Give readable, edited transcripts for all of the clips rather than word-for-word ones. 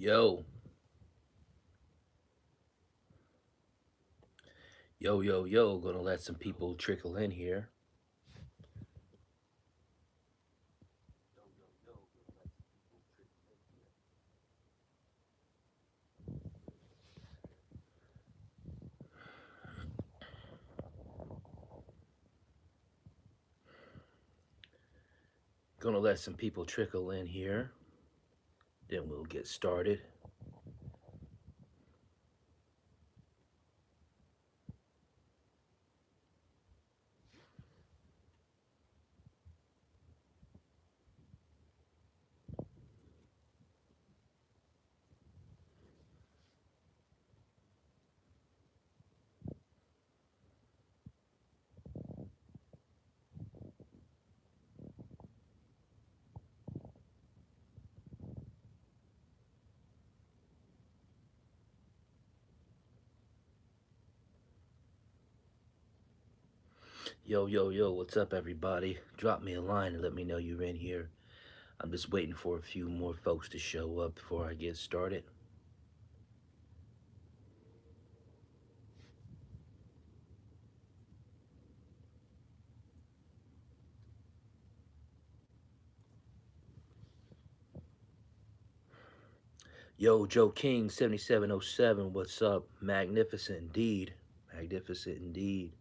Yo, yo, gonna let some people trickle in here. Gonna let some people trickle in here. Then we'll get started. Yo, what's up, everybody? Drop me a line and let me know you're in here. I'm just waiting for a few more folks to show up before I get started. Yo, Joe King 7707, what's up? Magnificent indeed. Magnificent indeed.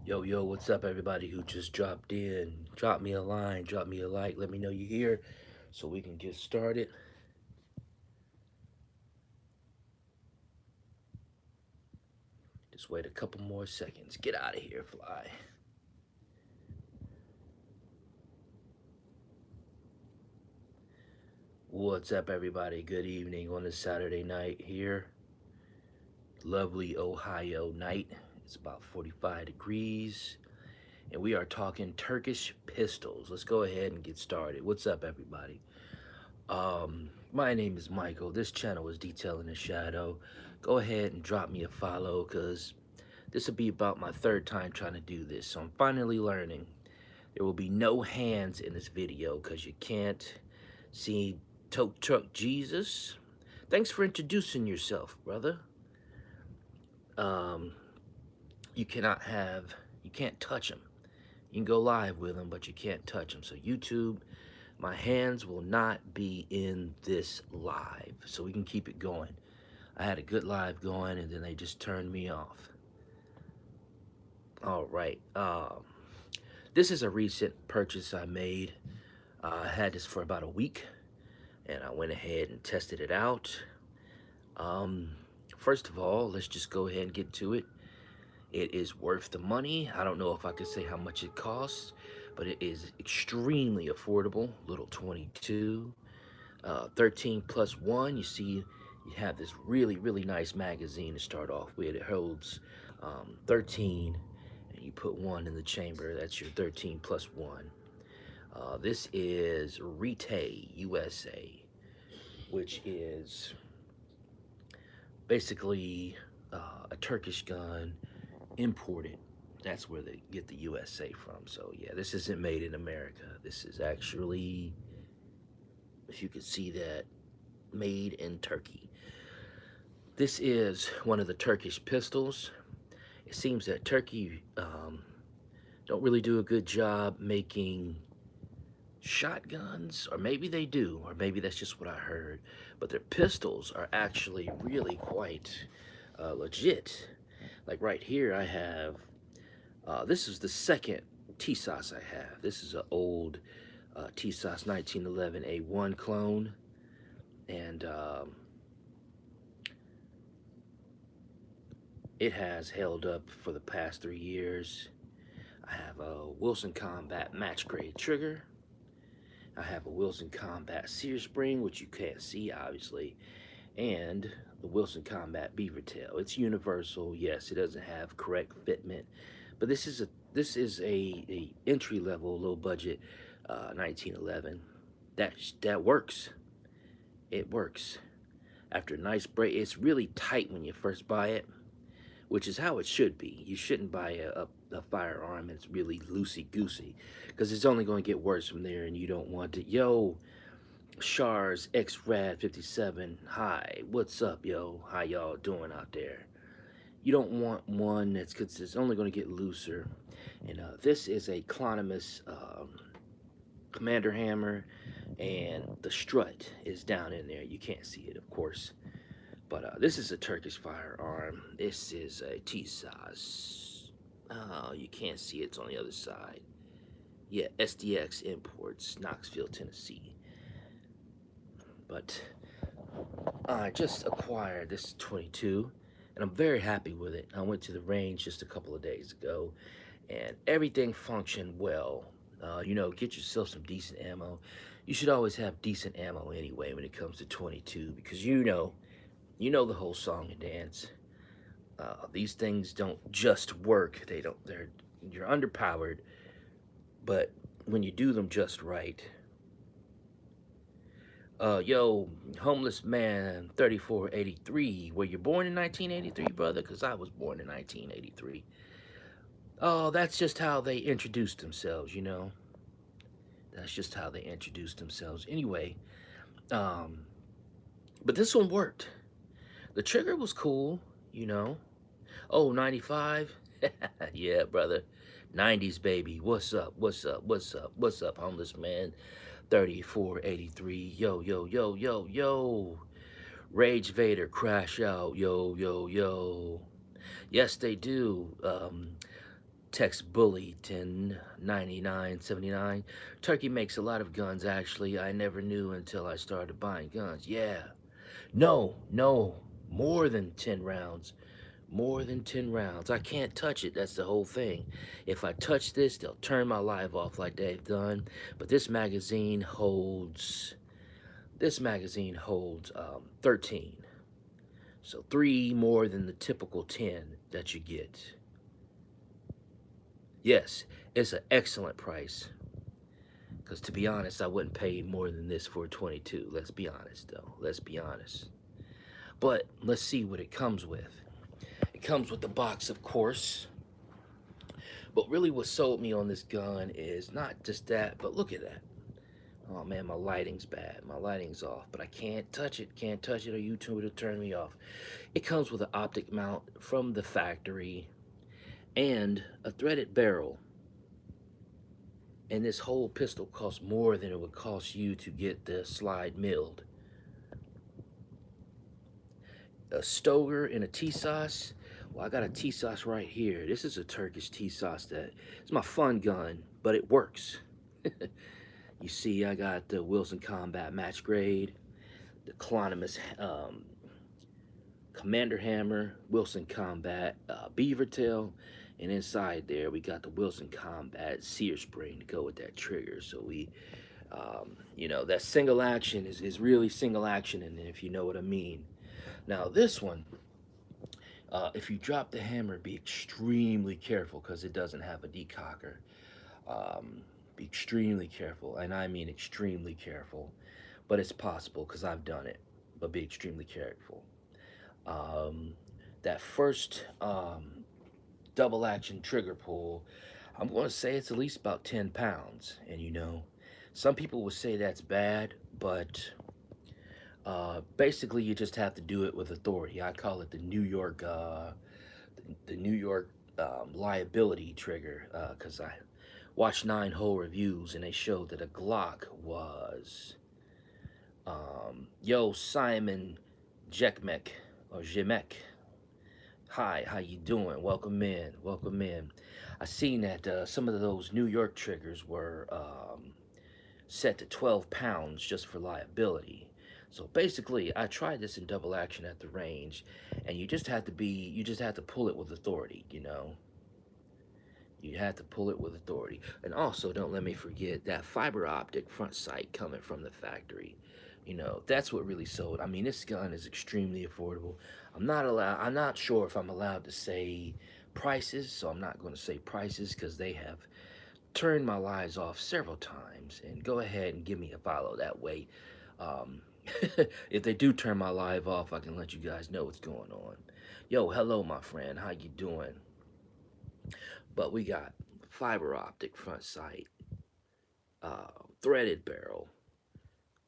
Yo, what's up, everybody who just dropped in? Drop me a line, drop me a like, let me know you're here so we can get started. Just wait a couple more seconds. Get out of here, fly. What's up, everybody? Good evening on this Saturday night here. Lovely Ohio night. It's about 45 degrees. And we are talking Turkish pistols. Let's go ahead and get started. What's up, everybody? My name is Michael. This channel is Detail in the Shadow. Go ahead and drop me a follow because this will be about my third time trying to do this. So I'm finally learning. There will be no hands in this video because you can't see Tow Truck Jesus. Thanks for introducing yourself, brother. Um, you can't touch them. You can go live with them, but you can't touch them. So YouTube, my hands will not be in this live, so we can keep it going. I had a good live going, and then they just turned me off. All right. This is a recent purchase I made. I had this for about a week, and I went ahead and tested it out. First of all, let's just go ahead and get to it. It is worth the money. I don't know if I could say how much it costs, but it is extremely affordable. Little 22, 13 plus 1. You see, you have this really nice magazine to start off with. It holds 13, and you put 1 in the chamber. That's your 13 plus 1. This is Retay USA, which is basically a Turkish gun imported. That's where they get the USA from. So yeah, this isn't made in America. This is actually, if you can see that, made in Turkey. This is one of the Turkish pistols. It seems that Turkey don't really do a good job making shotguns, or maybe they do, or maybe that's just what I heard. But their pistols are actually really quite legit. Like right here, I have, this is the second TSOS I have. This is an old TSOS 1911 A1 clone. And it has held up for the past 3 years. I have a Wilson Combat match grade trigger. I have a Wilson Combat sear spring, which you can't see obviously, and the Wilson Combat beaver tail. It's universal. Yes, it doesn't have correct fitment, but this is a entry level, low budget 1911 that works. It works. After a nice break, it's really tight when you first buy it, which is how it should be. You shouldn't buy a a firearm and it's really loosey-goosey, because it's only going to get worse from there, and you don't want to. Yo, Shars X-Rad 57, hi, what's up, yo? How y'all doing out there? You don't want one that's, because it's only going to get looser. And this is a Clonimus commander hammer, and the strut is down in there. You can't see it, of course. But this is a Turkish firearm. This is a TSAS. Oh, you can't see it. It's on the other side. Yeah, SDX Imports, Knoxville, Tennessee. But I just acquired this 22, and I'm very happy with it. I went to the range just a couple of days ago, and everything functioned well. You know, get yourself some decent ammo. You should always have decent ammo anyway when it comes to 22, because you know the whole song and dance. These things don't just work. You're underpowered, but when you do them just right. Yo, homeless man 3483. Were you born in 1983, brother? Because I was born in 1983. Oh, that's just how they introduced themselves, you know. That's just how they introduced themselves. Anyway, but this one worked. The trigger was cool, you know. Oh, 95? Yeah, brother. 90s, baby. What's up? What's up? What's up? What's up, homeless man? 3483. Yo, yo, yo, yo, yo. Rage Vader, crash out. Yo, yo, yo. Yes, they do. Text Bully 109979. Turkey makes a lot of guns, actually. I never knew until I started buying guns. Yeah. No, no. More than 10 rounds. More than 10 rounds. I can't touch it. That's the whole thing. If I touch this, they'll turn my live off like they've done. But this magazine holds 13. So 3 more than the typical 10 that you get. Yes, it's an excellent price. Because to be honest, I wouldn't pay more than this for a 22. Let's be honest, though. Let's be honest. But let's see what it comes with. It comes with the box, of course. But really what sold me on this gun is not just that, but look at that. Oh man, my lighting's bad. My lighting's off, but I can't touch it. Can't touch it, or YouTube will turn me off. It comes with an optic mount from the factory and a threaded barrel. And this whole pistol costs more than it would cost you to get the slide milled. A Stoger and a TSAS. Well, I got a TSAS right here. This is a Turkish TSAS that it's my fun gun, but it works. You see, I got the Wilson Combat Match Grade, the Clonimus Commander Hammer, Wilson Combat Beaver Tail, and inside there we got the Wilson Combat Sear Spring to go with that trigger. So we, you know, that single action is really single action, and if you know what I mean. Now this one, if you drop the hammer, be extremely careful because it doesn't have a decocker. Be extremely careful, and I mean extremely careful, but it's possible because I've done it, but be extremely careful. That first double action trigger pull, I'm going to say it's at least about 10 pounds, and you know, some people would say that's bad, but basically you just have to do it with authority. I call it the New York liability trigger, because I watched 9 whole reviews and they showed that a Glock was yo, Simon Jekmek or Jemek, hi, how you doing? Welcome in, welcome in. I seen that some of those New York triggers were set to 12 pounds just for liability. So basically, I tried this in double action at the range, and you just have to pull it with authority, you know. You have to pull it with authority. And also, don't let me forget that fiber optic front sight coming from the factory. You know, that's what really sold. I mean, this gun is extremely affordable. I'm not sure if I'm allowed to say prices, so I'm not going to say prices because they have turned my lives off several times. And go ahead and give me a follow that way. If they do turn my live off, I can let you guys know what's going on. Yo, hello, my friend. How you doing? But we got fiber optic front sight, uh, threaded barrel,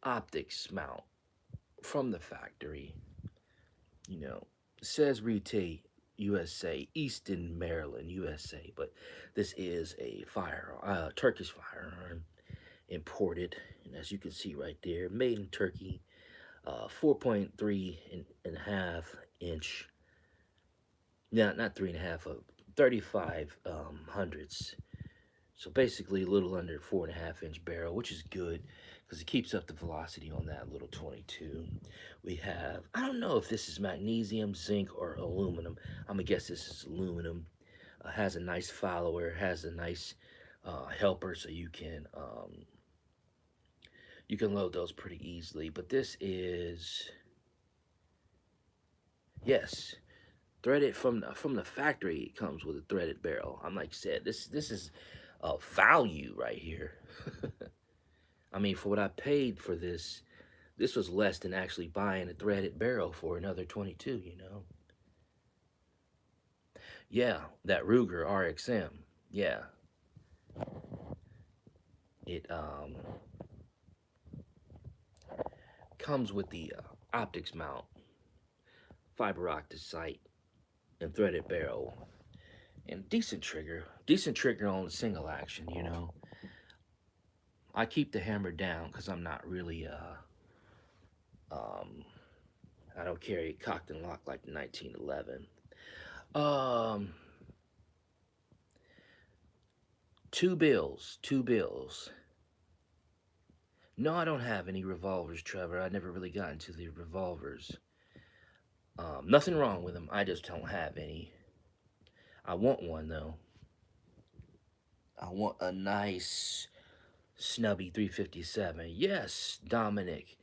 optics mount from the factory. You know, it says Retay USA, Easton, Maryland, USA, but this is a Turkish firearm imported, and as you can see right there, made in Turkey, 4.3 and a half inch, not 3.5, 35 hundredths. So basically a little under 4.5 inch barrel, which is good because it keeps up the velocity on that little 22. We have, I don't know if this is magnesium, zinc, or aluminum. I'm gonna guess this is aluminum. Has a nice follower, has a nice helper, so you can load those pretty easily. But this is, yes, threaded from the factory. It comes with a threaded barrel. I'm like I said, this is value right here. I mean, for what I paid for this was less than actually buying a threaded barrel for another 22, you know? Yeah, that Ruger RXM. Yeah, it comes with the optics mount, fiber optic sight, and threaded barrel, and decent trigger on single action, you know? I keep the hammer down because I'm not really, um, I don't carry cocked and locked like the 1911. Um, two bills. No, I don't have any revolvers, Trevor. I never really got into the revolvers. Nothing wrong with them. I just don't have any. I want one though. I want a nice snubby 357. Yes, Dominic.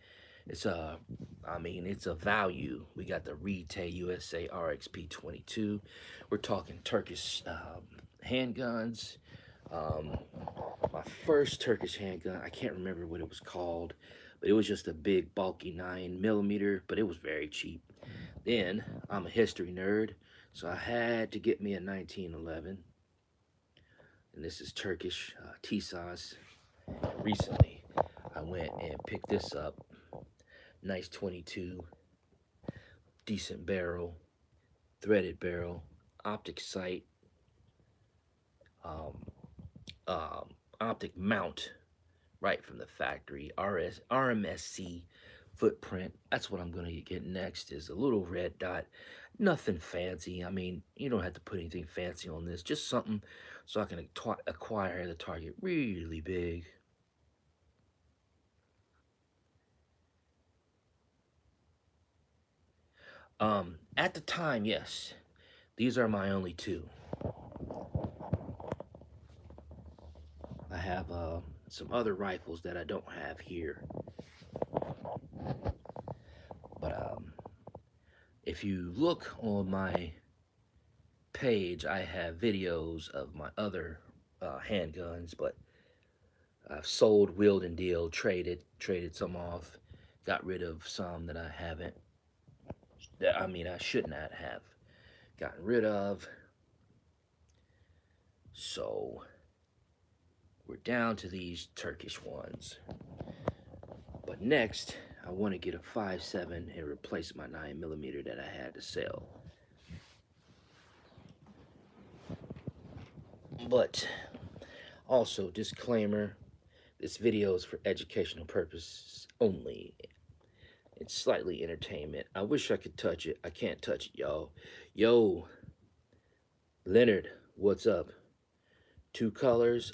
It's a, I mean, it's a value. We got the Retay USA RXP 22. We're talking Turkish handguns. Um, my first Turkish handgun, I can't remember what it was called, but it was just a big bulky 9mm, but it was very cheap. Then I'm a history nerd, so I had to get me a 1911, and this is Turkish T-sauce. Recently, I went and picked this up. Nice 22, decent barrel, threaded barrel, optic sight, um, optic mount right from the factory, RMSC footprint. That's what I'm going to get next, is a little red dot. Nothing fancy. I mean, you don't have to put anything fancy on this. Just something so I can acquire the target really big. At the time, yes. These are my only two. I have some other rifles that I don't have here. But if you look on my page, I have videos of my other handguns, but I've sold, wheeled and dealed, traded some off, got rid of some that I haven't, that I mean I should not have gotten rid of. So we're down to these Turkish ones. But next, I want to get a 5.7 and replace my 9mm that I had to sell. But also, disclaimer, this video is for educational purposes only. It's slightly entertainment. I wish I could touch it. I can't touch it, y'all. Yo, Leonard, what's up? Two colors.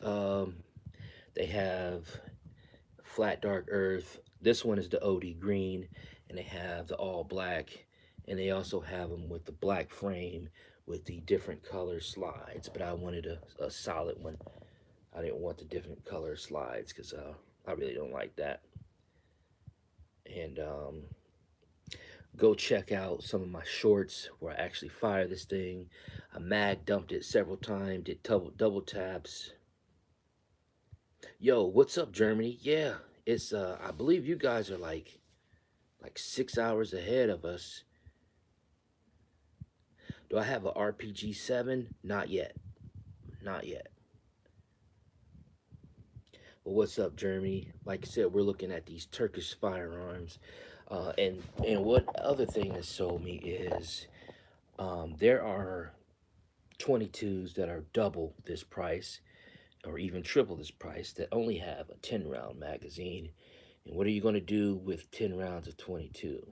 They have flat dark earth. This one is the OD green, and they have the all black, and they also have them with the black frame with the different color slides. But I wanted a solid one. I didn't want the different color slides because I really don't like that. And go check out some of my shorts where I actually fire this thing. I mag dumped it several times, did double taps. Yo, what's up, Germany? Yeah, it's I believe you guys are like 6 hours ahead of us. Do I have a RPG 7? Not yet. Not yet. Well, what's up, Jeremy? Like I said, we're looking at these Turkish firearms. And what other thing that sold me is there are 22s that are double this price or even triple this price that only have a 10 round magazine. And what are you going to do with 10 rounds of 22?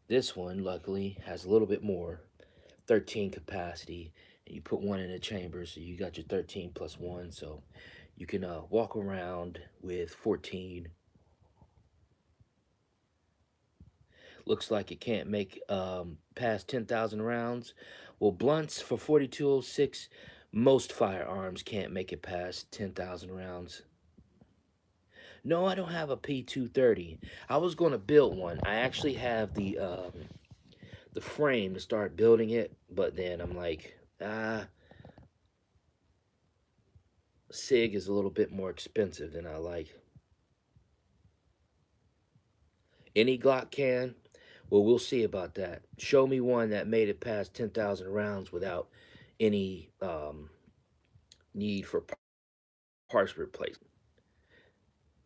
This one, luckily, has a little bit more 13 capacity. And you put one in the chamber, so you got your 13 plus one. So you can walk around with 14. Looks like it can't make past 10,000 rounds. Well, blunts for 4206, most firearms can't make it past 10,000 rounds. No, I don't have a P230. I was going to build one. I actually have the frame to start building it, but then I'm like, SIG is a little bit more expensive than I like. Any Glock can? Well, we'll see about that. Show me one that made it past 10,000 rounds without any need for parts replacement.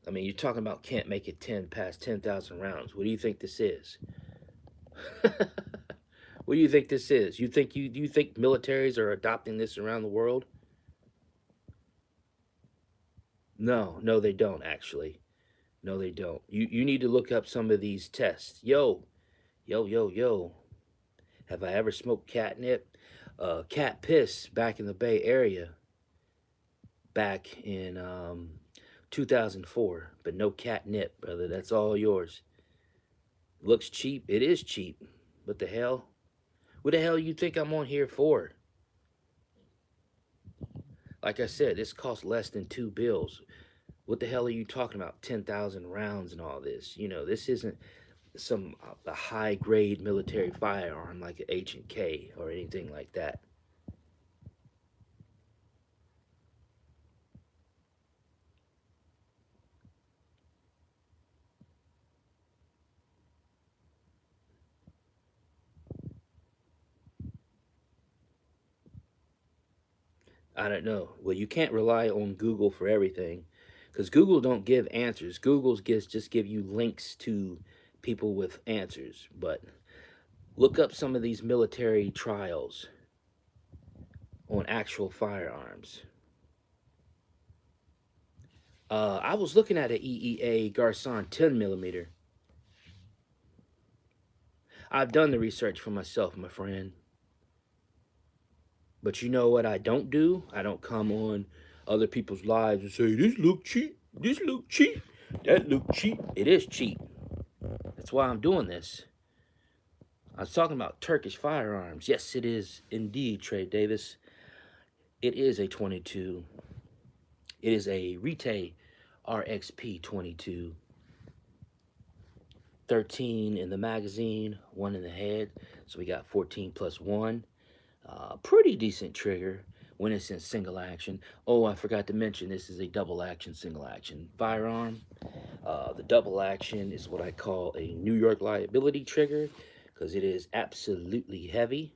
I mean, you're talking about can't make it 10 past 10,000 rounds. What do you think this is? What do you think this is? You think militaries are adopting this around the world? No, no, they don't actually. No, they don't. You need to look up some of these tests. Yo, yo, yo, yo. Have I ever smoked catnip? Cat piss back in the Bay Area back in 2004, but no catnip, brother. That's all yours. Looks cheap. It is cheap. What the hell? What the hell you think I'm on here for? Like I said, this costs less than $2 bills. What the hell are you talking about? 10,000 rounds and all this. You know, this isn't some a high grade military firearm like an H&K or anything like that. I don't know. Well, you can't rely on Google for everything because Google don't give answers. Google just give you links to people with answers. But look up some of these military trials on actual firearms. I was looking at an EEA Garçon 10 millimeter. I've done the research for myself, my friend. But you know what I don't do? I don't come on other people's lives and say, this look cheap, this look cheap, that look cheap. It is cheap. That's why I'm doing this. I was talking about Turkish firearms. Yes, it is indeed, Trey Davis. It is a 22. It is a Retay RXP 22. 13 in the magazine, 1 in the head. So we got 14 plus 1. Pretty decent trigger when it's in single action. Oh, I forgot to mention this is a double action, single action firearm. The double action is what I call a New York liability trigger because it is absolutely heavy.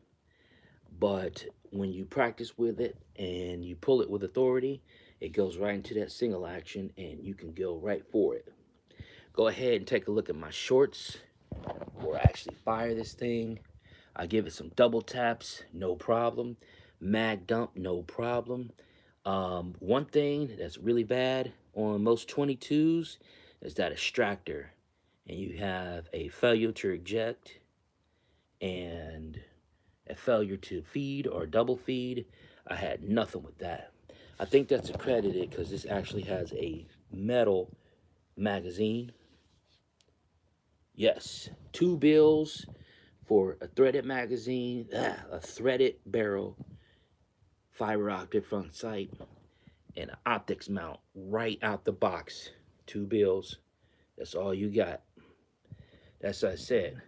But when you practice with it and you pull it with authority, it goes right into that single action and you can go right for it. Go ahead and take a look at my shorts or actually fire this thing. I give it some double taps, no problem. Mag dump, no problem. One thing that's really bad on most 22s is that extractor. And you have a failure to eject and a failure to feed or double feed. I had nothing with that. I think that's accredited because this actually has a metal magazine. Yes, $2 bills for a threaded magazine, a threaded barrel, fiber optic front sight, and an optics mount right out the box. $2 bills. That's all you got. That's what I said.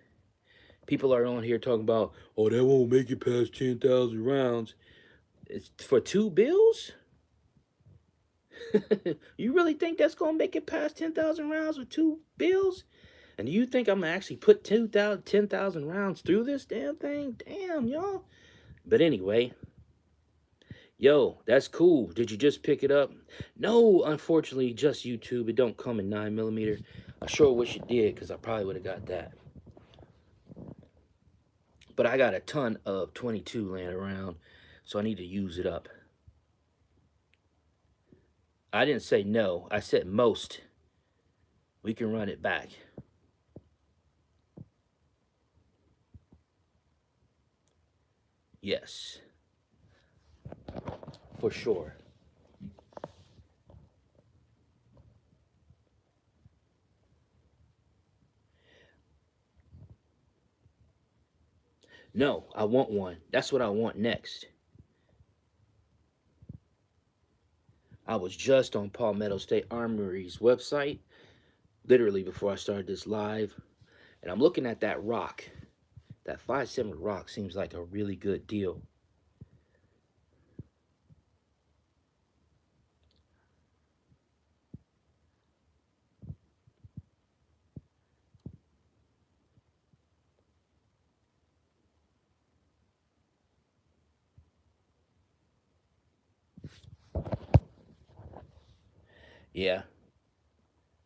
People are on here talking about, oh, that won't make it past 10,000 rounds. It's for $2 bills? You really think that's going to make it past 10,000 rounds with $2 bills? And do you think I'm going to actually put 10,000 rounds through this damn thing? Damn, y'all. But anyway, Yo, that's cool. Did you just pick it up? No, unfortunately, just YouTube. It don't come in 9mm. I sure wish it did, because I probably would have got that. But I got a ton of 22 laying around, so I need to use it up. I didn't say no. I said most. We can run it back. Yes, for sure. No, I want one. That's what I want next. I was just on Palmetto State Armory's website, literally before I started this live, and I'm looking at that rock. That 5/7 rock seems like a really good deal. Yeah.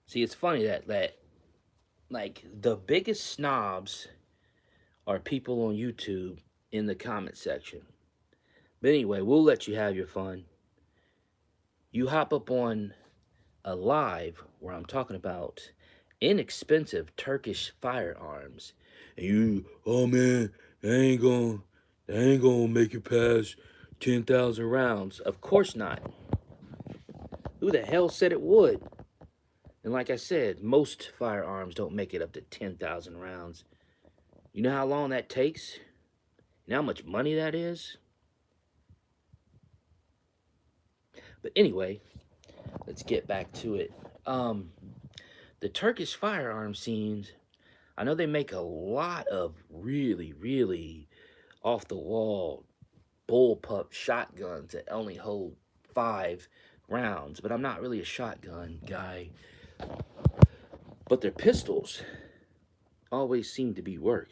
See, it's funny that like the biggest snobs are people on YouTube in the comment section. But anyway, we'll let you have your fun. You hop up on a live where I'm talking about inexpensive Turkish firearms. And you, oh man, they ain't gonna make it past 10,000 rounds. Of course not. Who the hell said it would? And like I said, most firearms don't make it up to 10,000 rounds. You know how long that takes? You know how much money that is? But anyway, let's get back to it. Um, the Turkish firearm scenes, I know they make a lot of really, really off the wall bullpup shotguns that only hold 5 rounds, but I'm not really a shotgun guy. But their pistols always seem to be work.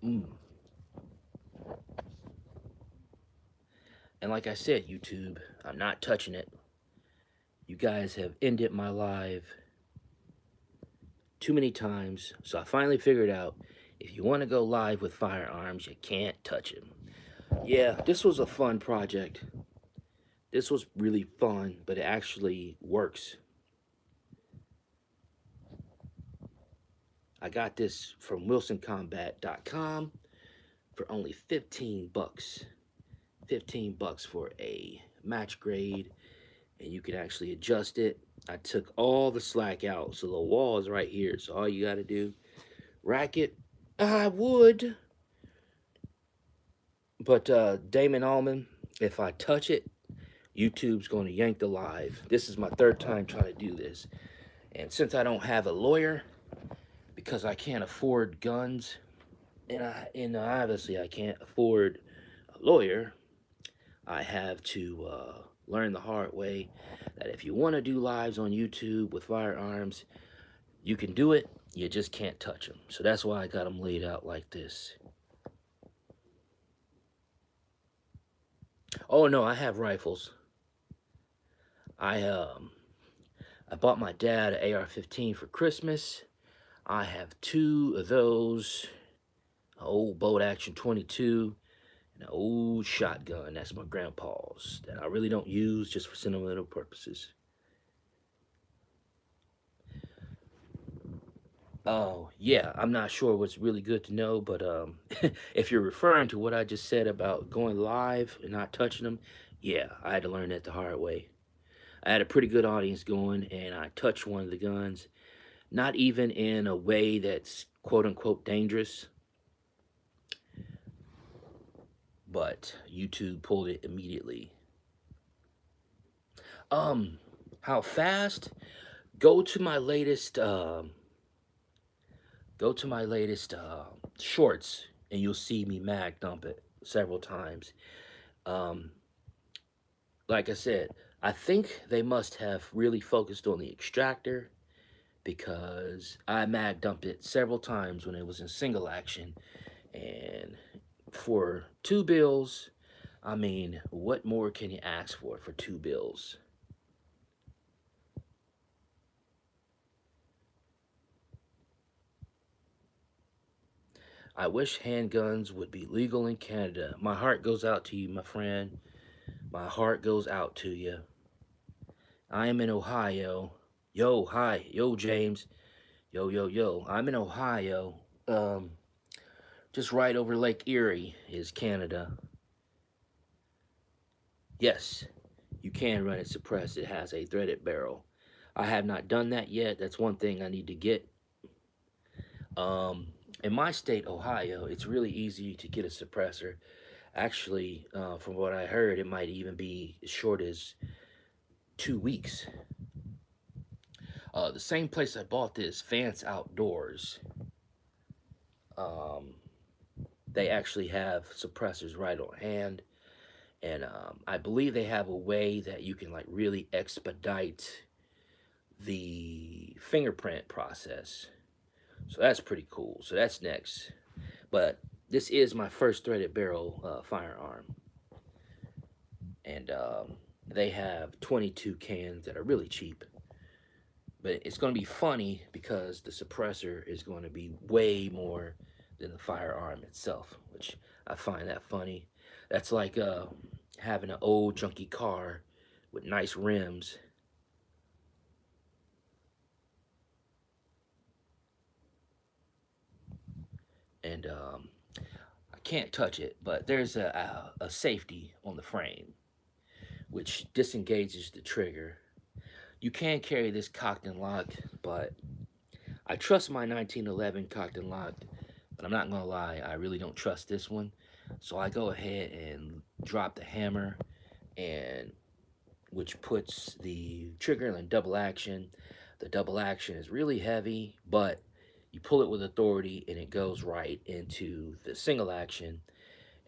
Mm. And like I said, YouTube, I'm not touching it. You guys have ended my live too many times, so I finally figured out if you want to go live with firearms, you can't touch them. Yeah, this was a fun project. This was really fun, but it actually works. I got this from wilsoncombat.com for only 15 bucks. 15 bucks for a match grade, and you can actually adjust it. I took all the slack out, so the wall is right here. So all you got to do, rack it. I would, but Damon Allman, if I touch it, YouTube's going to yank the live. This is my third time trying to do this, and since I don't have a lawyer because I can't afford guns, and obviously I can't afford a lawyer, I have to learn the hard way that if you want to do lives on YouTube with firearms, you can do it, you just can't touch them. So that's why I got them laid out like this. Oh no, I have rifles. I I bought my dad an AR-15 for Christmas. I have 2 of those, an old bolt action 22, and an old shotgun. That's my grandpa's that I really don't use, just for sentimental purposes. Oh, yeah, I'm not sure what's really good to know, but if you're referring to what I just said about going live and not touching them, yeah, I had to learn that the hard way. I had a pretty good audience going, and I touched one of the guns, not even in a way that's quote unquote dangerous, but YouTube pulled it immediately. Um, how fast? Go to my latest shorts, and you'll see me mag dump it several times. Um, like I said, I think they must have really focused on the extractor because I mag dumped it several times when it was in single action. And for 2 bills, I mean, what more can you ask for 2 bills? I wish handguns would be legal in Canada. My heart goes out to you, my friend. My heart goes out to you. I am in Ohio. Yo, hi. Yo, James. Yo, yo, yo. I'm in Ohio. Um, just right over Lake Erie is Canada. Yes, you can run it suppressed. It has a threaded barrel. I have not done that yet. That's one thing I need to get. Um, in my state, Ohio, it's really easy to get a suppressor. Actually, from what I heard, it might even be as short as 2 weeks. The same place I bought this, Vance Outdoors, um, they actually have suppressors right on hand. And I believe they have a way that you can like really expedite the fingerprint process. So that's pretty cool. So that's next. But this is my first threaded barrel firearm. And they have 22 cans that are really cheap. But it's going to be funny because the suppressor is going to be way more than the firearm itself, which I find that funny. That's like having an old junky car with nice rims. And I can't touch it, but there's a safety on the frame, which disengages the trigger. You can carry this cocked and locked, but I trust my 1911 cocked and locked, but I'm not gonna lie, I really don't trust this one. So I go ahead and drop the hammer, and which puts the trigger in double action. The double action is really heavy, but you pull it with authority and it goes right into the single action,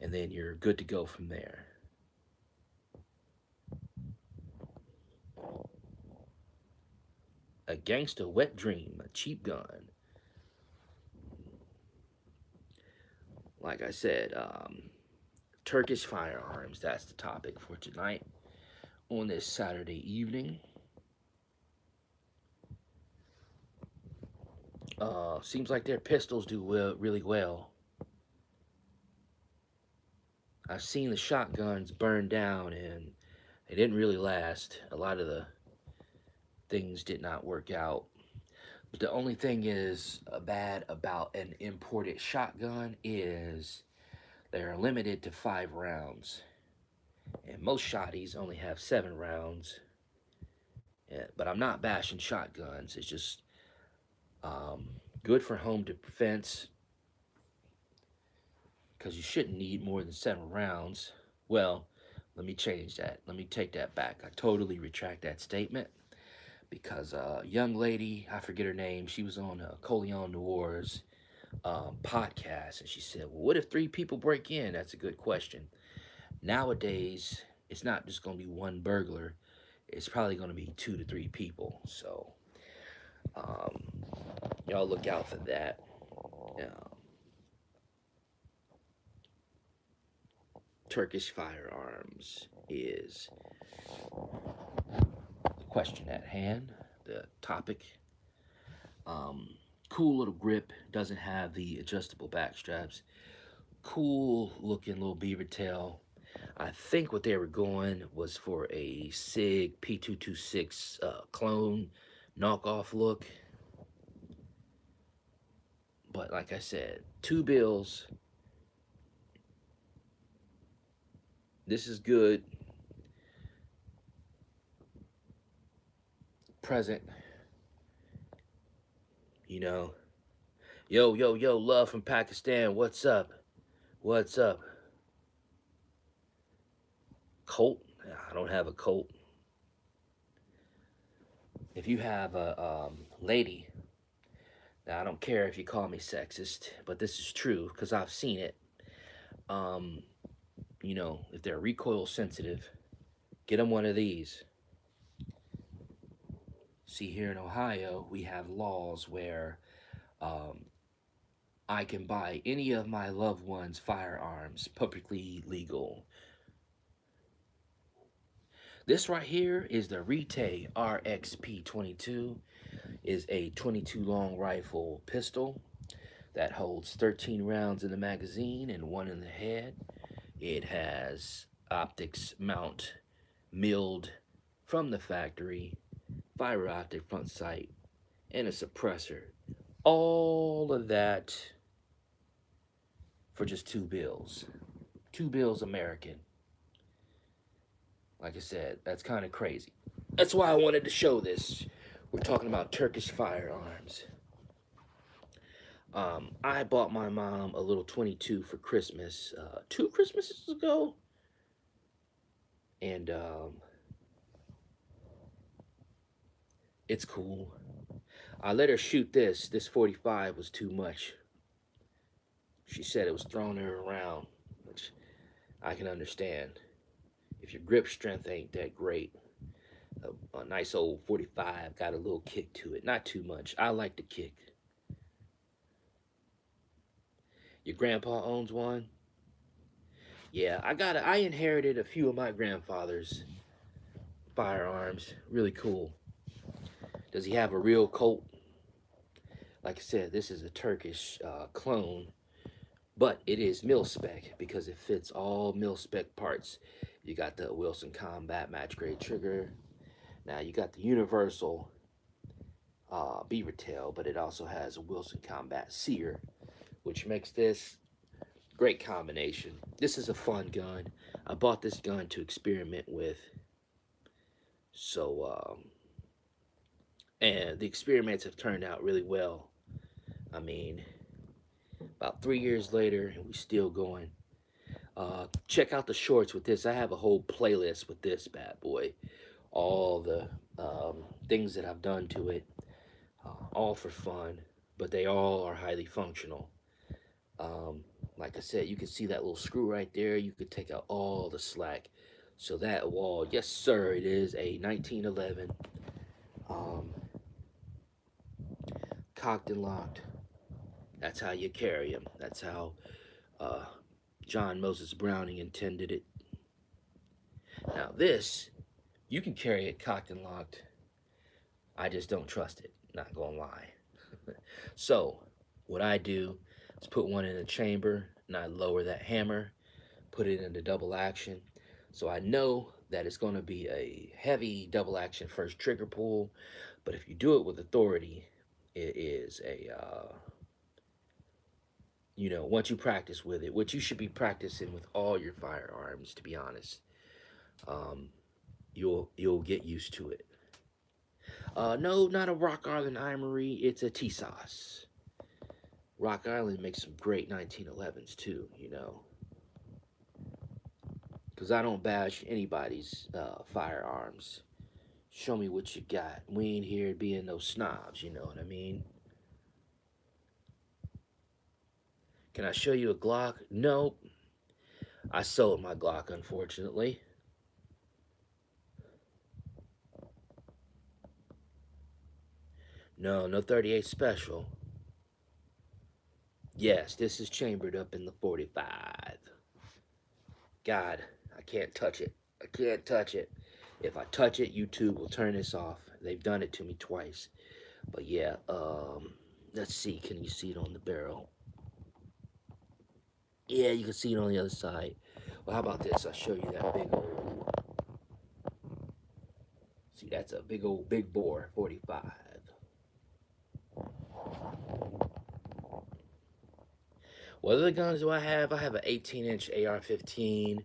and then you're good to go from there. A gangster wet dream, a cheap gun. Like I said, Turkish firearms, that's the topic for tonight on this Saturday evening. Seems like their pistols do really well. I've seen the shotguns burn down and they didn't really last. A lot of the things did not work out. But the only thing is bad about an imported shotgun is they're limited to 5 rounds. And most shotties only have 7 rounds. Yeah, but I'm not bashing shotguns. It's just um, good for home defense because you shouldn't need more than 7 rounds. Well, let me change that. Let me take that back. I totally retract that statement because a young lady, I forget her name, she was on a Coleon Noirs podcast, and she said, well, what if 3 people break in? That's a good question. Nowadays, it's not just going to be one burglar. It's probably going to be 2 to 3 people. So, um, y'all look out for that. Turkish firearms is the question at hand, the topic. Cool little grip, doesn't have the adjustable back straps. Cool looking little beaver tail. I think what they were going was for a SIG P226 clone knockoff look. But like I said, 2 bills. This is good. Present. You know. Yo, yo, yo, love from Pakistan. What's up? What's up? Colt? I don't have a Colt. If you have a lady, now I don't care if you call me sexist, but this is true because I've seen it. You know, if they're recoil sensitive, Get them one of these. See, here in Ohio, we have laws where um, I can buy any of my loved ones' firearms publicly legal. This right here is the Retay RXP 22. Is a 22 long rifle pistol that holds 13 rounds in the magazine and one in the head. It has optics mount milled from the factory, fiber optic front sight, and a suppressor. All of that for just 2 bills. 2 bills American. Like I said, that's kind of crazy. That's why I wanted to show this. We're talking about Turkish firearms. I bought my mom a little 22 for Christmas 2 Christmases ago. And it's cool. I let her shoot this. This 45 was too much. She said it was throwing her around, which I can understand. If your grip strength ain't that great, a nice old 45 got a little kick to it. Not too much. I like the kick. Your grandpa owns one? Yeah, I inherited a few of my grandfather's firearms. Really cool. Does he have a real Colt? Like I said, this is a Turkish clone, but it is mil-spec because it fits all mil-spec parts. You got the Wilson Combat match grade trigger. Now you got the universal beaver tail, but it also has a Wilson Combat sear, which makes this great combination. This is a fun gun. I bought this gun to experiment with. So, and the experiments have turned out really well. I mean, about 3 years later, and we still going. Check out the shorts with this. I have a whole playlist with this bad boy. All the things that I've done to it, all for fun, but they all are highly functional. Like I said, you can see that little screw right there. You could take out all the slack. So that wall, yes sir, it is a 1911 cocked and locked. That's how you carry them. That's how John Moses Browning intended it. Now this, you can carry it cocked and locked. I just don't trust it, not gonna lie. So what I do is put one in a chamber and I lower that hammer, put it into double action. So I know that it's gonna be a heavy double action first trigger pull, but if you do it with authority, it is a once you practice with it, which you should be practicing with all your firearms, to be honest, you'll get used to it. No, not a Rock Island Armory. It's a TSOS. Rock Island makes some great 1911s too, because I don't bash anybody's firearms. Show me what you got. We ain't here being no snobs, you know what I mean? Can I show you a Glock? Nope. I sold my Glock, unfortunately. No, no 38 special. Yes, this is chambered up in the 45. God, I can't touch it. I can't touch it. If I touch it, YouTube will turn this off. They've done it to me twice. But yeah, let's see. Can you see it on the barrel? Yeah, you can see it on the other side. Well, how about this? I'll show you that big old... See, that's a big old, big bore 45. What other guns do I have? I have an 18-inch AR-15.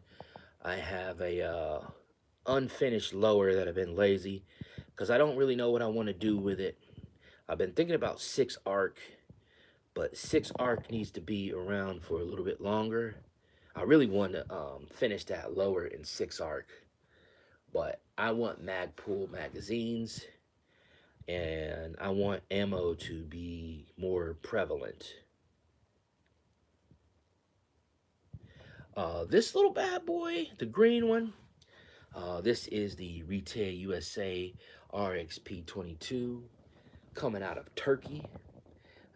I have a unfinished lower that I've been lazy because I don't really know what I want to do with it. I've been thinking about 6 arc, but 6 arc needs to be around for a little bit longer. I really want to finish that lower in 6 arc, but I want Magpul magazines and I want ammo to be more prevalent. This little bad boy, the green one, This is the Retay USA RXP 22 coming out of Turkey.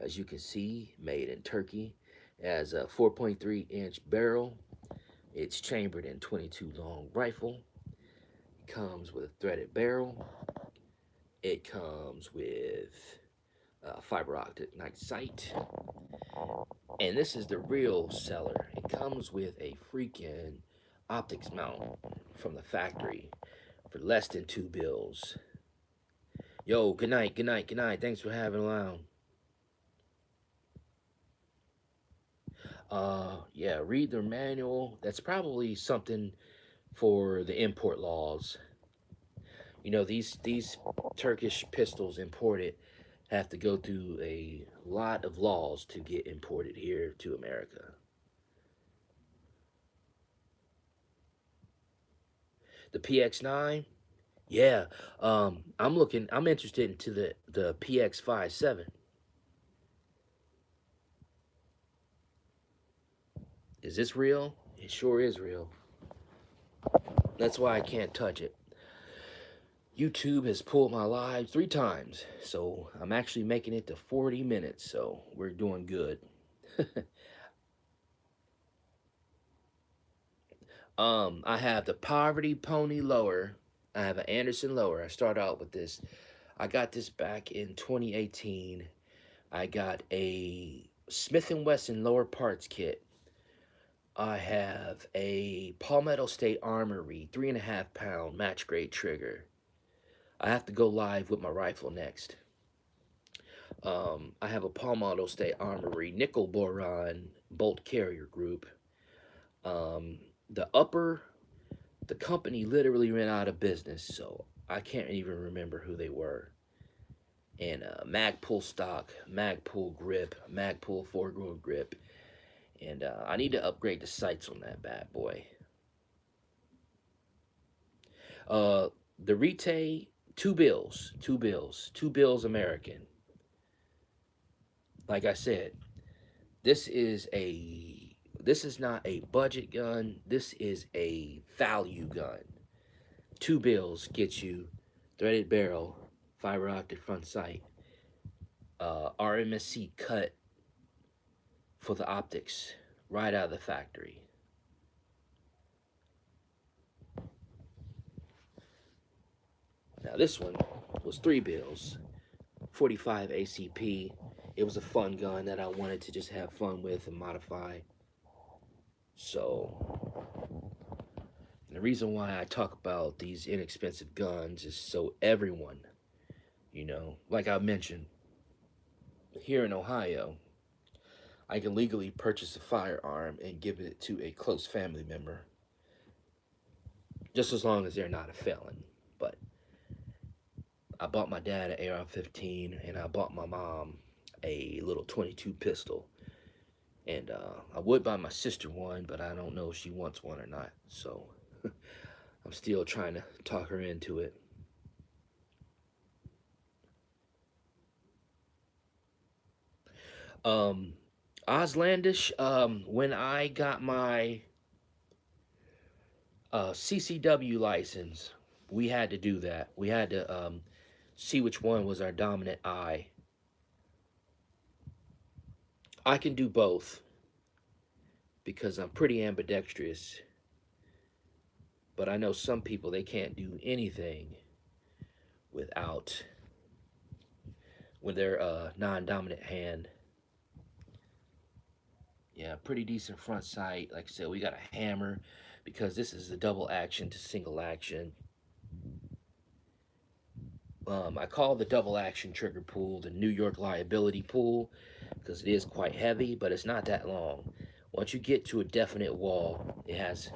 As you can see, made in Turkey. It has a 4.3-inch barrel. It's chambered in 22 long rifle. Comes with a threaded barrel. It comes with fiber optic night sight. And this is the real seller. It comes with a freaking optics mount from the factory for less than $2 bills. Yo, good night, good night, good night. Thanks for having around. Yeah, read their manual. That's probably something for the import laws. You know, these Turkish pistols imported have to go through a lot of laws to get imported here to America. The PX9, yeah. I'm interested into the PX57. Is this real? It sure is real. That's why I can't touch it. YouTube has pulled my live 3 times, so I'm actually making it to 40 minutes, so we're doing good. I have the Poverty Pony lower. I have an Anderson lower. I start out with this. I got this back in 2018. I got a Smith & Wesson lower parts kit. I have a Palmetto State Armory 3.5-pound match grade trigger. I have to go live with my rifle next. I have a Palmetto State Armory nickel boron bolt carrier group. The company literally ran out of business, so I can't even remember who they were. And Magpul stock, Magpul grip, Magpul foregrove grip, and I need to upgrade the sights on that bad boy. The Retay, $2 bills American. Like I said, this is not a budget gun. This is a value gun. $2 gets you threaded barrel, fiber optic front sight, RMSC cut for the optics right out of the factory. Now this one was $3, 45 ACP. It was a fun gun that I wanted to just have fun with and modify. So the reason why I talk about these inexpensive guns is so everyone, like I mentioned, here in Ohio, I can legally purchase a firearm and give it to a close family member, just as long as they're not a felon. But I bought my dad an AR-15, and I bought my mom a little 22 pistol. And I would buy my sister one, but I don't know if she wants one or not. So I'm still trying to talk her into it. Auslandish, when I got my CCW license, we had to do that. We had to see which one was our dominant eye. I can do both because I'm pretty ambidextrous, but I know some people, they can't do anything without with their non-dominant hand. Yeah, pretty decent front sight. Like I said, we got a hammer because this is a double action to single action. I call the double action trigger pull the New York liability pull because it is quite heavy, but it's not that long. Once you get to a definite wall, it has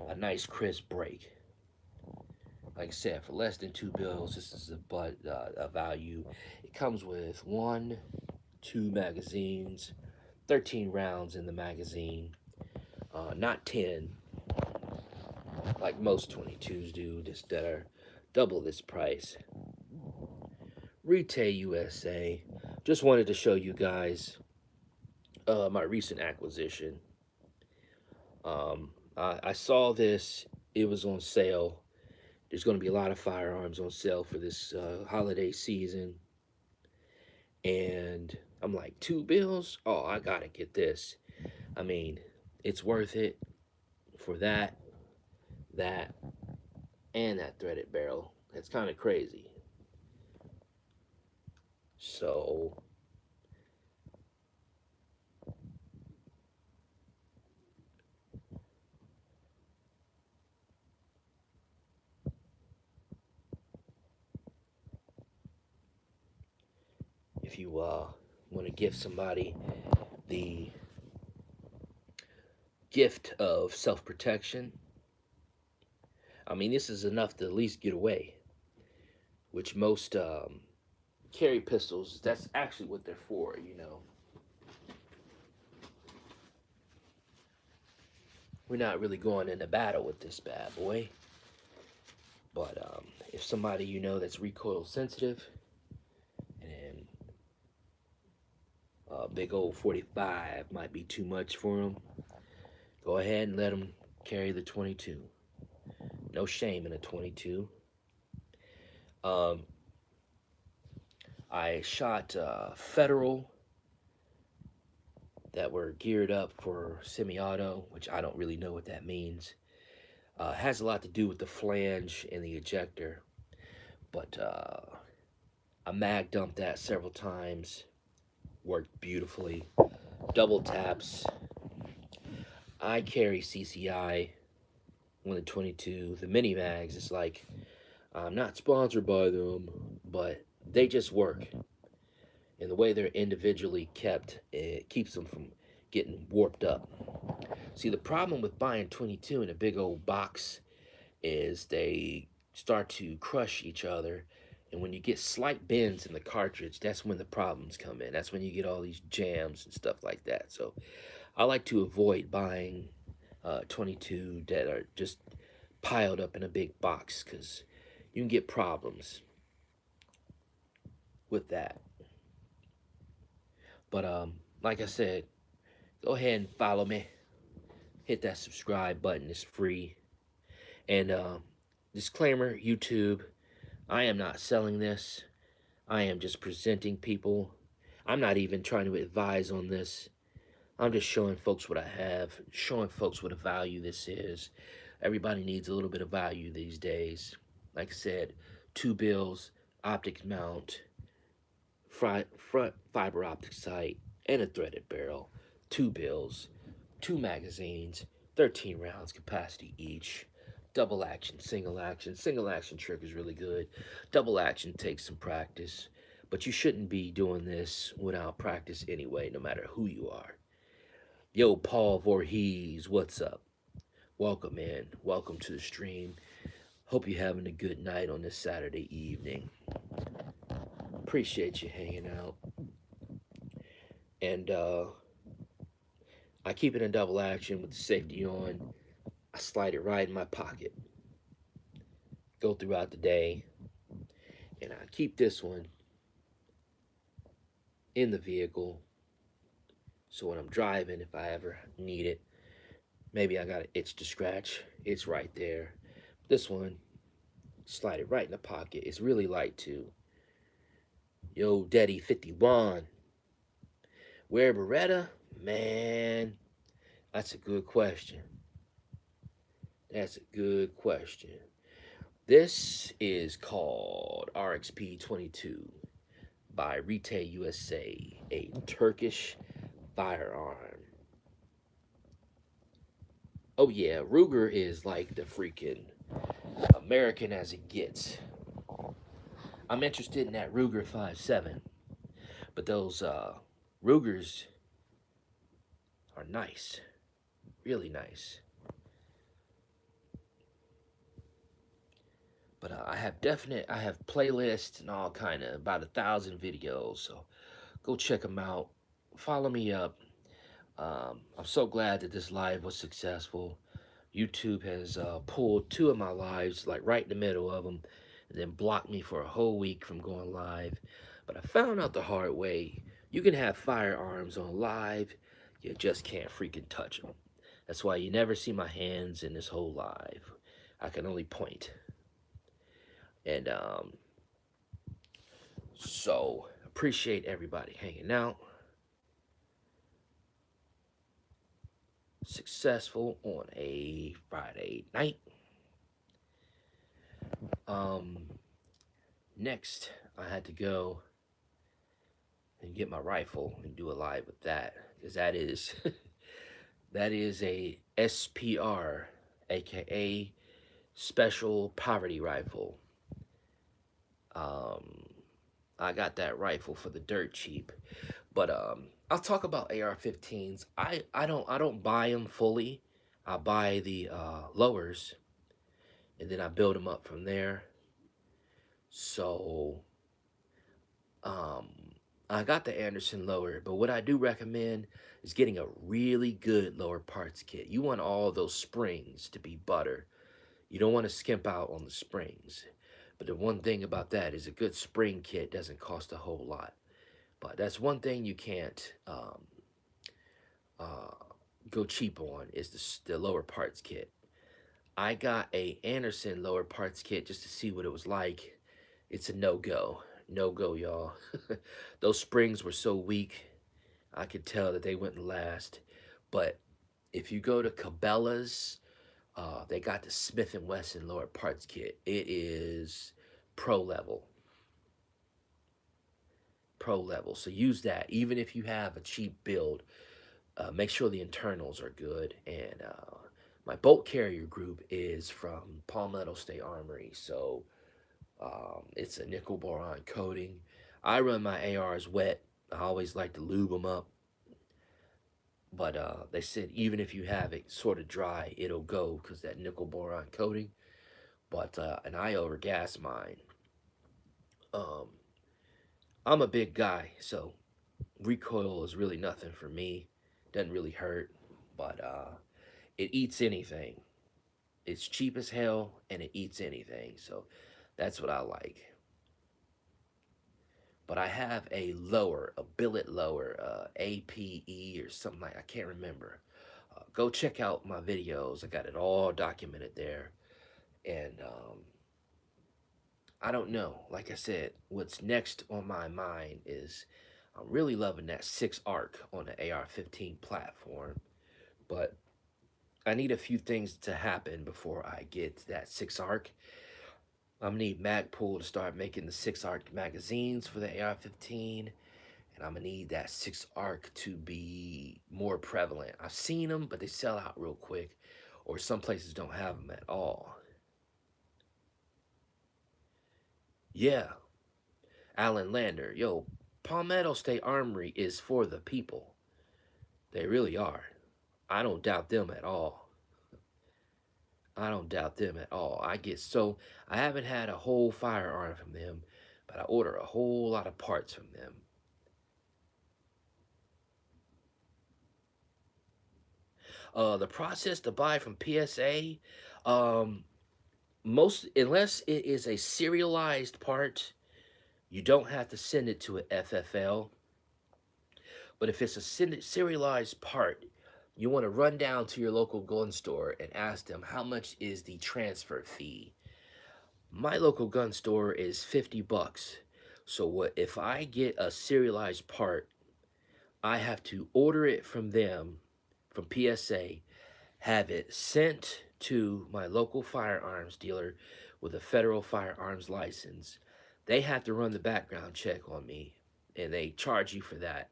a nice crisp break. Like I said, for less than $2, this is a value. It comes with 1, 2 magazines, 13 rounds in the magazine, not 10, like most 22s do, just that are double this price. Retay USA. Just wanted to show you guys my recent acquisition. I saw this. It was on sale There's going to be a lot of firearms on sale for this holiday season. And I'm like, $2 bills? Oh, I got to get this. I mean, it's worth it for that, and that threaded barrel. That's kind of crazy. So, if you want to give somebody the gift of self protection, I mean, this is enough to at least get away, which most carry pistols, that's actually what they're for, you know. We're not really going into battle with this bad boy. But if somebody you know that's recoil sensitive and a big old 45 might be too much for them, go ahead and let them carry the 22. No shame in a 22. Um, I shot Federal that were geared up for semi-auto, which I don't really know what that means. Has a lot to do with the flange and the ejector, but I mag dumped that several times. Worked beautifully. Double taps. I carry CCI 122. The mini mags, it's like, I'm not sponsored by them, but they just work. And the way they're individually kept, it keeps them from getting warped up. See, the problem with buying 22 in a big old box is they start to crush each other. And when you get slight bends in the cartridge, that's when the problems come in. That's when you get all these jams and stuff like that. So I like to avoid buying 22 that are just piled up in a big box, because you can get problems with that. But like I said, go ahead and follow me. Hit that subscribe button. It's free. And disclaimer, YouTube, I am not selling this. I am just presenting people. I'm not even trying to advise on this. I'm just showing folks what I have, showing folks what a value this is. Everybody needs a little bit of value these days. Like I said, $2 bills, optic mount, front fiber optic sight, and a threaded barrel. $2 bills, 2 magazines, 13 rounds capacity each. Double action, single action. Single action trigger is really good. Double action takes some practice, but you shouldn't be doing this without practice anyway, no matter who you are. Yo, Paul Voorhees, what's up? Welcome in. Welcome to the stream. Hope you're having a good night on this Saturday evening. Appreciate you hanging out. And I keep it in double action with the safety on. I slide it right in my pocket. Go throughout the day. And I keep this one in the vehicle, so when I'm driving, if I ever need it, maybe I got an itch to scratch, it's right there. This one, slide it right in the pocket. It's really light too. Yo, Daddy 51. Wear Beretta? Man, that's a good question. That's a good question. This is called RXP 22 by Retay USA, a Turkish firearm. Oh yeah, Ruger is like the freaking American as it gets. I'm interested in that Ruger 5.7, but those Rugers are nice, really nice. But I have playlists and all kind of about 1,000 videos, so go check them out. Follow me up. I'm so glad that this live was successful. YouTube has pulled 2 of my lives, like right in the middle of them, and then blocked me for a whole week from going live. But I found out the hard way. You can have firearms on live, you just can't freaking touch them. That's why you never see my hands in this whole live. I can only point. And so appreciate everybody hanging out. Successful on a Friday night. Um, Next, I had to go and get my rifle and do a live with that because that is that is a SPR, aka Special Poverty Rifle. Um, I got that rifle for the dirt cheap, but I'll talk about AR-15s. I don't buy them fully. I buy the lowers and then I build them up from there. So um, I got the Anderson lower, but what I do recommend is getting a really good lower parts kit. You want all those springs to be butter. You don't want to skimp out on the springs. But the one thing about that is a good spring kit doesn't cost a whole lot. But that's one thing you can't uh, go cheap on is the lower parts kit. I got a Anderson lower parts kit just to see what it was like. It's a no-go. No-go, y'all. Those springs were so weak, I could tell that they wouldn't last. But if you go to Cabela's, they got the Smith& Wesson lower parts kit. It is pro level. Pro level. So use that. Even if you have a cheap build, make sure the internals are good. And my bolt carrier group is from Palmetto State Armory. So it's a nickel boron coating. I run my ARs wet. I always like to lube them up. But they said even if you have it sort of dry, it'll go because that nickel boron coating. But and I overgas mine. Um, I'm a big guy, so recoil is really nothing for me. Doesn't really hurt, but it eats anything. It's cheap as hell and it eats anything. So that's what I like. But I have a lower, a billet lower, APE or something like I can't remember. Go check out my videos. I got it all documented there. And I don't know. Like I said, what's next on my mind is I'm really loving that 6 ARC on the AR-15 platform. But I need a few things to happen before I get that 6 ARC. I'm gonna need Magpul to start making the 6 ARC magazines for the AR-15, and I'm gonna need that 6 ARC to be more prevalent. I've seen them, but they sell out real quick, or some places don't have them at all. Yeah, Alan Lander, yo, Palmetto State Armory is for the people. They really are. I don't doubt them at all. I don't doubt them at all. I haven't had a whole firearm from them, but I order a whole lot of parts from them. The process to buy from PSA, um, most unless it is a serialized part, you don't have to send it to an FFL. But if it's a serialized part, you want to run down to your local gun store and ask them how much is the transfer fee. My local gun store is 50 bucks. So what if I get a serialized part, I have to order it from them, from PSA, have it sent to my local firearms dealer with a federal firearms license. They have to run the background check on me, and they charge you for that.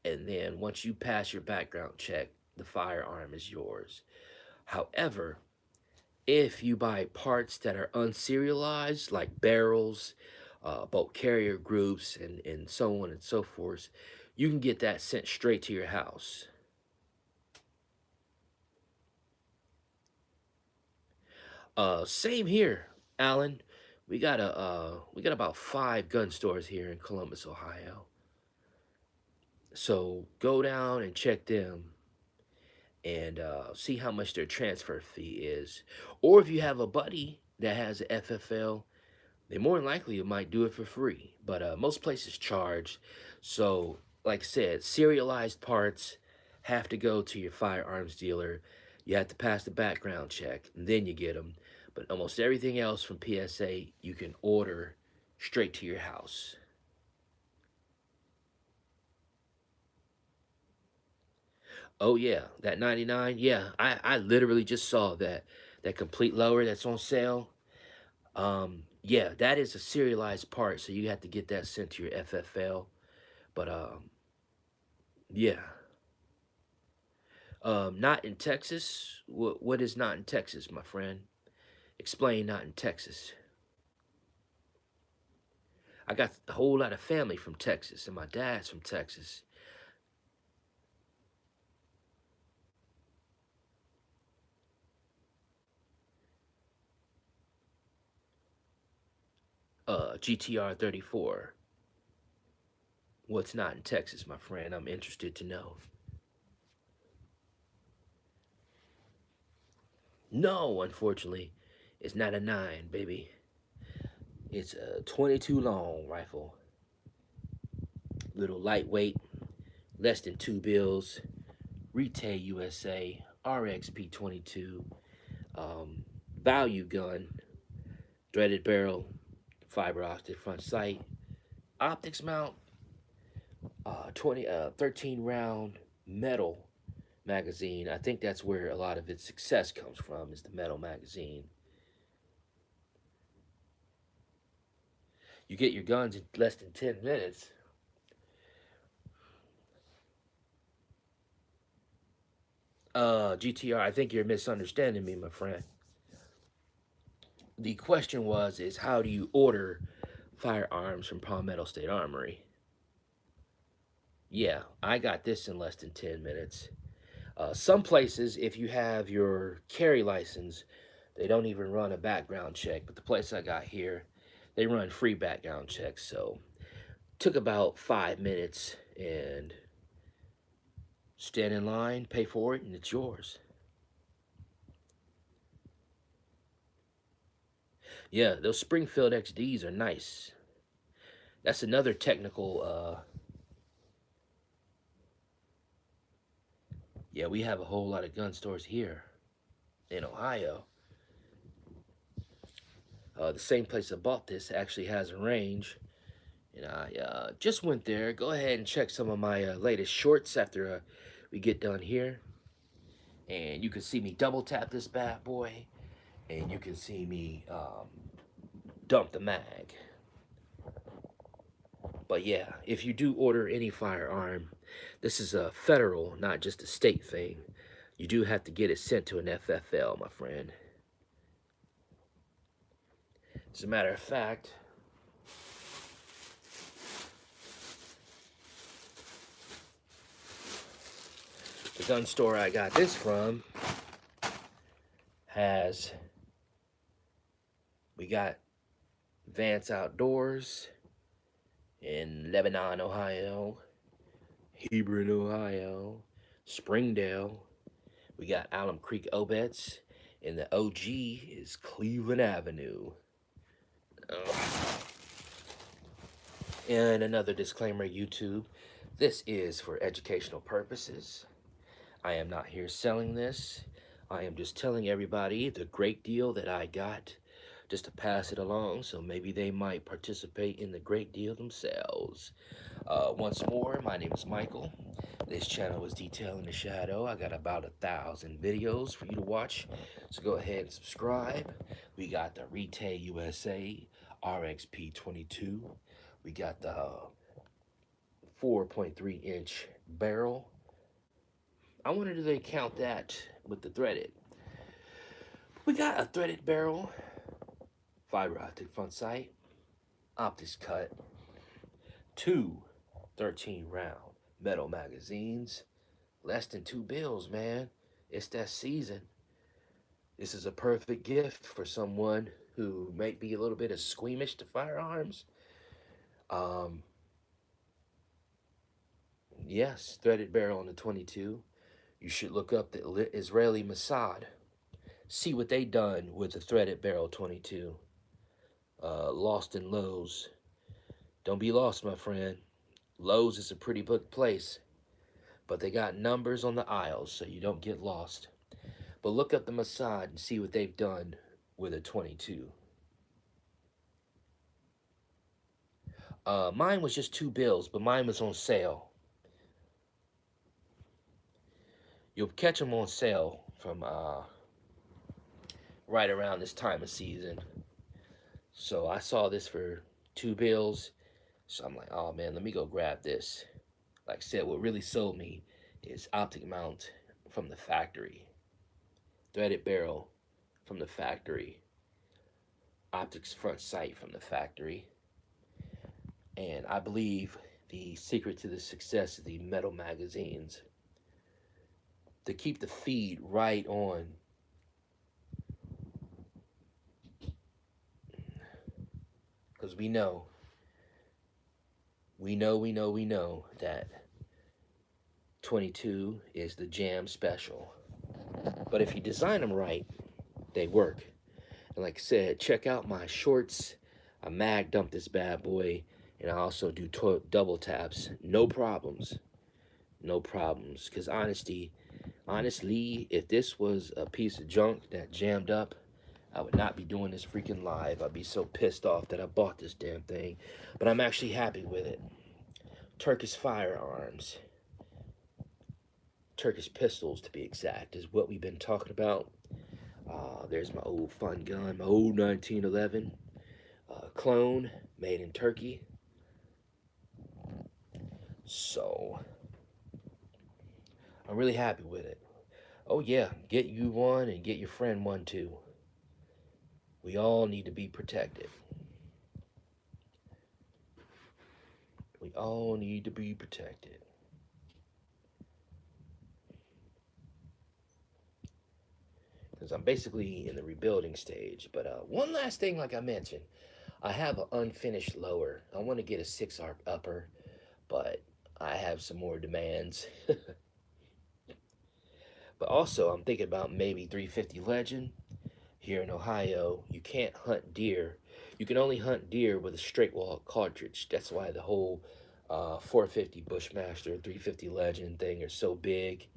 And then once you pass your background check, the firearm is yours. However, if you buy parts that are unserialized, like barrels, bolt carrier groups, and so on and so forth, you can get that sent straight to your house. Same here, Alan. We got about 5 gun stores here in Columbus, Ohio. So go down and check them and see how much their transfer fee is. Or if you have a buddy that has an FFL, they more than likely might do it for free. But most places charge. So, like I said, serialized parts have to go to your firearms dealer. You have to pass the background check, and then you get them. But almost everything else from PSA you can order straight to your house. Oh yeah, that 99. Yeah, I literally just saw that complete lower that's on sale. Yeah, that is a serialized part, so you have to get that sent to your FFL. But yeah. Not in Texas. What is not in Texas, my friend? Explain not in Texas. I got a whole lot of family from Texas, and my dad's from Texas. GTR 34. What's not in Texas, my friend? I'm interested to know. No, unfortunately, it's not a 9, baby. It's a 22 long rifle. Little lightweight, less than 2 bills. Retay USA, RXP 22. Um, Value gun, threaded barrel, fiber optic front sight, optics mount, 13 round metal magazine. I think that's where a lot of its success comes from, is the metal magazine. You get your guns in less than 10 minutes. GTR, I think you're misunderstanding me, my friend. The question is how do you order firearms from Palmetto State Armory? Yeah, I got this in less than 10 minutes. Some places, if you have your carry license, they don't even run a background check. But the place I got here, they run free background checks. So took about 5 minutes and stand in line, pay for it, and it's yours. Yeah, those Springfield XDs are nice. That's another technical. Yeah, we have a whole lot of gun stores here in Ohio. The same place I bought this actually has a range. And I just went there. Go ahead and check some of my latest shorts after we get done here. And you can see me double tap this bad boy. And you can see me dump the mag. But yeah, if you do order any firearm, this is a federal, not just a state thing. You do have to get it sent to an FFL, my friend. As a matter of fact, the gun store I got this from has, we got Vance Outdoors in Lebanon, Ohio, Hebron, Ohio, Springdale. We got Alum Creek Obets, and the OG is Cleveland Avenue. And another disclaimer, YouTube, this is for educational purposes. I am not here selling this. I am just telling everybody the great deal that I got, just to pass it along, so maybe they might participate in the great deal themselves. Once more, my name is Michael. This channel is Detail in the Shadow. I got about 1,000 videos for you to watch, so go ahead and subscribe. We got the Retay USA RXP 22. We got the 4.3-inch barrel. I wonder, do they count that with the threaded? We got a threaded barrel, fiber optic front sight, optics cut, two 13-round metal magazines, less than 2 bills, man. It's that season. This is a perfect gift for someone who might be a little bit of squeamish to firearms. Um, yes, threaded barrel on the 22. You should look up the Israeli Mossad. See what they done with the threaded barrel 22. Lost in Lowe's. Don't be lost, my friend. Lowe's is a pretty booked place, but they got numbers on the aisles so you don't get lost. But look up the Mossad and see what they've done with a 22. Mine was just 2 bills, but mine was on sale. You'll catch them on sale from right around this time of season. So I saw this for 2 bills. So I'm like, oh man, let me go grab this. Like I said, what really sold me is optic mount from the factory, threaded barrel from the factory, optics front sight from the factory, and I believe the secret to the success of the metal magazines to keep the feed right on. Because we know that 22 is the jam special. But if you design them right, they work. And like I said, check out my shorts. I mag dump this bad boy, and I also do double taps. No problems. No problems. Because honestly, if this was a piece of junk that jammed up, I would not be doing this freaking live. I'd be so pissed off that I bought this damn thing. But I'm actually happy with it. Turkish firearms. Turkish pistols, to be exact, is what we've been talking about. There's my old fun gun, my old 1911 clone made in Turkey. So, I'm really happy with it. Oh yeah, get you one and get your friend one too. We all need to be protected. We all need to be protected. Because I'm basically in the rebuilding stage. But one last thing, like I mentioned, I have an unfinished lower. I want to get a 6-arc upper, but I have some more demands. But also, I'm thinking about maybe 350 Legend. Here in Ohio, you can't hunt deer. You can only hunt deer with a straight wall cartridge. That's why the whole 450 Bushmaster, 350 Legend thing are so big.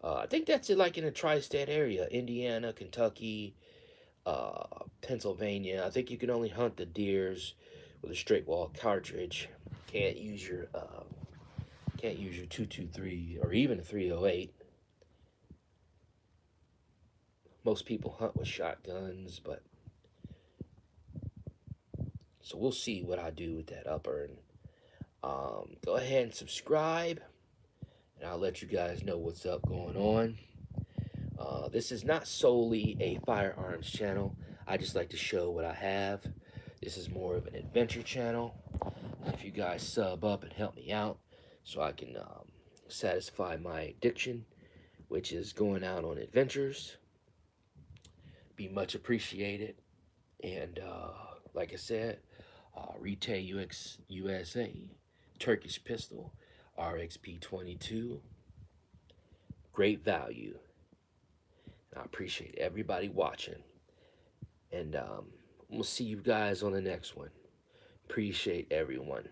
I think that's like in the tri-state area, Indiana, Kentucky, Pennsylvania. I think you can only hunt the deers with a straight wall cartridge. Can't use your 223 or even a 308. Most people hunt with shotguns, but so we'll see what I do with that upper. And go ahead and subscribe, and I'll let you guys know what's up going on. This is not solely a firearms channel. I just like to show what I have. This is more of an adventure channel. If you guys sub up and help me out so I can satisfy my addiction, which is going out on adventures, be much appreciated. And like I said, Retay USA, Turkish pistol, RXP 22, great value. I appreciate everybody watching. And we'll see you guys on the next one. Appreciate everyone.